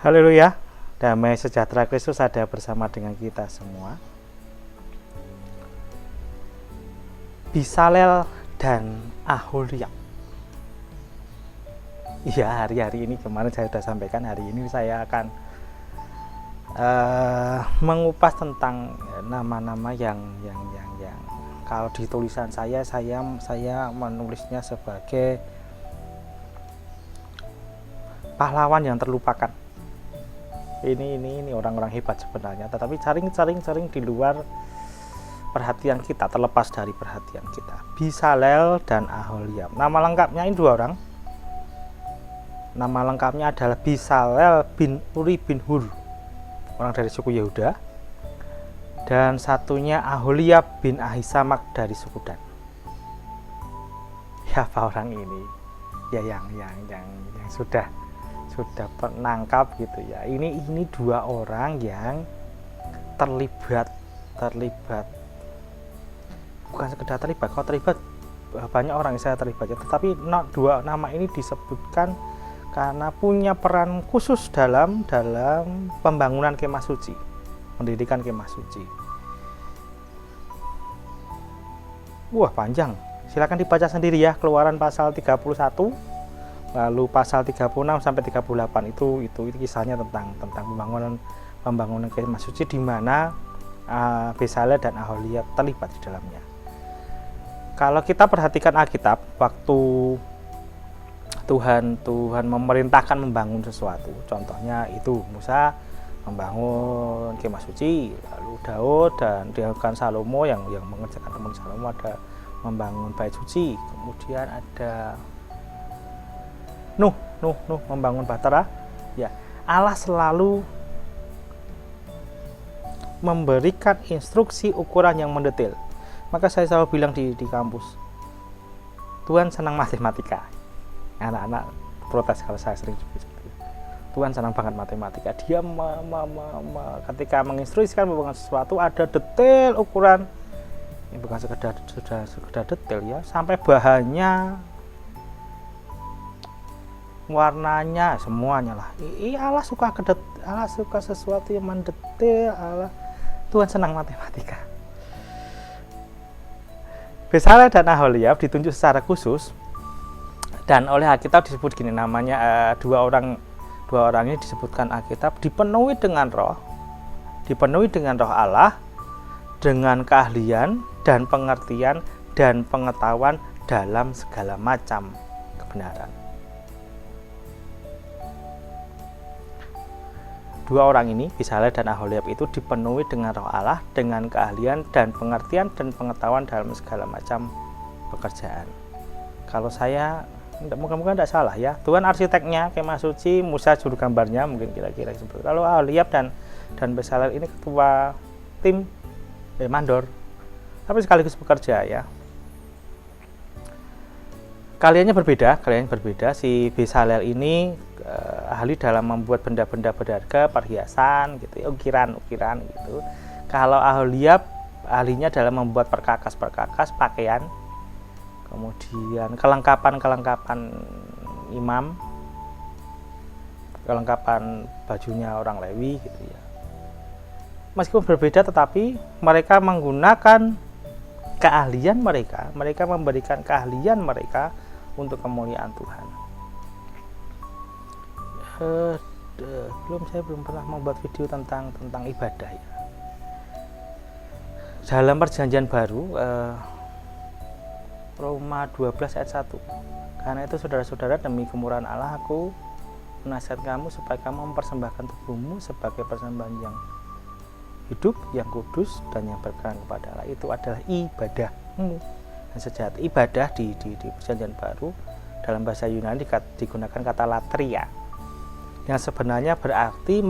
Haleluya, damai sejahtera Kristus ada bersama dengan kita semua. Bezalel dan Aholiab. Iya, hari-hari ini kemarin saya sudah sampaikan, hari ini saya akan mengupas tentang nama-nama yang kalau di tulisan saya menulisnya sebagai pahlawan yang terlupakan. Ini orang-orang hebat sebenarnya, tetapi sering di luar perhatian kita, terlepas dari perhatian kita. Bezalel dan Aholiab. Nama lengkapnya ini dua orang. Nama lengkapnya adalah Bezalel bin Uri bin Hur, orang dari suku Yehuda, dan satunya Aholiab bin Ahisamak dari suku Dan. Siapa orang ini? Ya yang sudah penangkap gitu ya. Ini dua orang yang terlibat bukan sekedar terlibat, kalau terlibat banyak orang yang saya terlibat ya, tetapi dua nama ini disebutkan karena punya peran khusus dalam pembangunan kemah suci, mendirikan kemah suci. Wah, panjang, silakan dibaca sendiri ya, Keluaran pasal 31, lalu pasal 36 sampai 38 itu kisahnya tentang pembangunan kemah suci, di mana Bezalel dan Aholiab terlibat di dalamnya. Kalau kita perhatikan Alkitab, waktu Tuhan memerintahkan membangun sesuatu, contohnya itu Musa membangun kemah suci, lalu Daud dan dilakukan Salomo yang mengerjakan teman Salomo ada membangun bait suci, kemudian ada Nuh membangun Bahtera. Ya, Allah selalu memberikan instruksi ukuran yang mendetail. Maka saya selalu bilang di kampus, Tuhan senang matematika. Anak-anak protes kalau saya sering seperti itu. Tuhan senang banget matematika. Dia ketika menginstruksikan membangun sesuatu ada detail ukuran. Ini bukan sekedar detail ya, sampai bahannya, warnanya, semuanya lah. Allah suka sesuatu yang mendetail. Tuhan senang matematika. Bezalel dan Aholiab ditunjuk secara khusus, dan oleh Alkitab disebut gini namanya, dua orang ini disebutkan Alkitab dipenuhi dengan roh Allah, dengan keahlian dan pengertian dan pengetahuan dalam segala macam kebenaran. Dua orang ini, Bezalel dan Aholiab, itu dipenuhi dengan roh Allah, dengan keahlian dan pengertian dan pengetahuan dalam segala macam pekerjaan. Kalau saya, moga-moga tidak salah ya, Tuhan arsiteknya kemah suci, Musa juru gambarnya, mungkin kira-kira seperti itu. Lalu Aholiab dan Bezalel ini ketua tim mandor, tapi sekaligus bekerja ya. Kaliannya berbeda. Si Bezalel ini ahli dalam membuat benda-benda berharga, perhiasan gitu ya, ukiran gitu. Kalau Aholiab ahlinya dalam membuat perkakas pakaian, kemudian kelengkapan imam, kelengkapan bajunya orang Lewi gitu ya. Meskipun berbeda, tetapi mereka menggunakan keahlian mereka memberikan keahlian mereka untuk kemuliaan Tuhan. Saya belum pernah membuat video tentang ibadah ya. Dalam perjanjian baru, Roma 12 ayat 1, karena itu saudara-saudara, demi kemurahan Allah aku menasihatkan kamu supaya kamu mempersembahkan tubuhmu sebagai persembahan yang hidup, yang kudus, dan yang berkenan kepada Allah. Itu adalah ibadahmu yang sejati. Ibadah di perjanjian baru dalam bahasa Yunani digunakan kata latria, yang sebenarnya berarti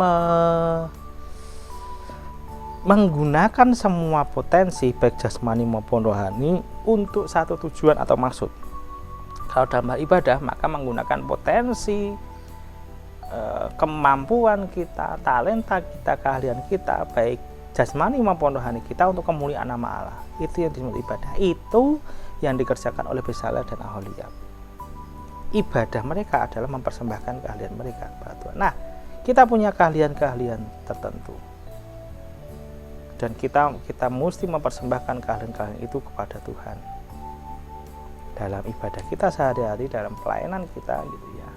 menggunakan semua potensi baik jasmani maupun rohani untuk satu tujuan atau maksud. Kalau dalam hal ibadah, maka menggunakan potensi, kemampuan kita, talenta kita, keahlian kita, baik jasmani maupun rohani kita, untuk kemuliaan nama Allah. Itu yang disebut ibadah. Itu yang dikerjakan oleh Bezalel dan Aholiab. Ibadah mereka adalah mempersembahkan keahlian mereka kepada Tuhan. Nah, Kita punya keahlian-keahlian tertentu, dan kita mesti mempersembahkan keahlian-keahlian itu kepada Tuhan dalam ibadah kita sehari-hari, dalam pelayanan kita gitu ya.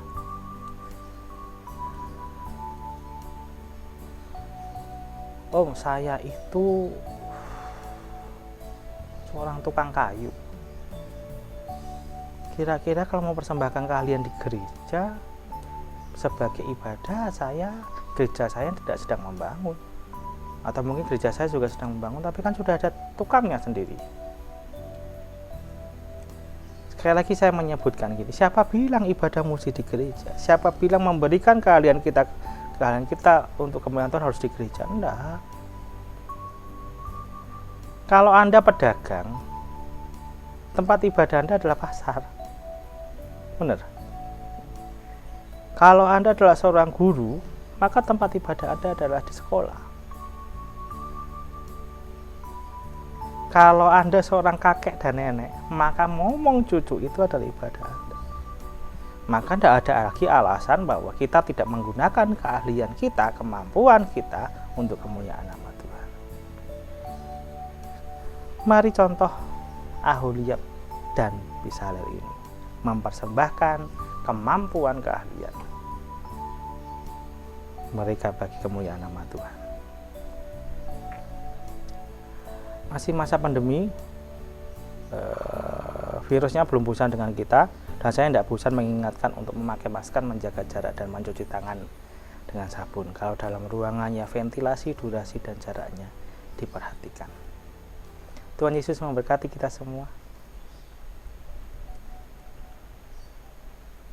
Om, saya itu seorang tukang kayu. Kira-kira kalau mau persembahkan keahlian di gereja sebagai ibadah, gereja saya tidak sedang membangun, atau mungkin gereja saya juga sedang membangun, tapi kan sudah ada tukangnya sendiri. Sekali lagi saya menyebutkan gini, siapa bilang ibadah mesti di gereja? Siapa bilang memberikan keahlian kita untuk kemuliaan Tuhan harus di gereja? Enggak. Kalau Anda pedagang, tempat ibadah Anda adalah pasar. Benar. Kalau Anda adalah seorang guru, maka tempat ibadah Anda adalah di sekolah. Kalau Anda seorang kakek dan nenek, maka ngomong cucu itu adalah ibadah Anda. Maka tidak ada lagi alasan bahwa kita tidak menggunakan keahlian kita, kemampuan kita untuk kemuliaan nama Tuhan. Mari contoh Aholiab dan Bisalel ini mempersembahkan kemampuan keahlian mereka bagi kemuliaan nama Tuhan. Masih masa pandemi, virusnya belum bosan dengan kita, dan saya tidak bosan mengingatkan untuk memakai masker, menjaga jarak, dan mencuci tangan dengan sabun. Kalau dalam ruangannya, ventilasi, durasi, dan jaraknya diperhatikan. Tuhan Yesus memberkati kita semua.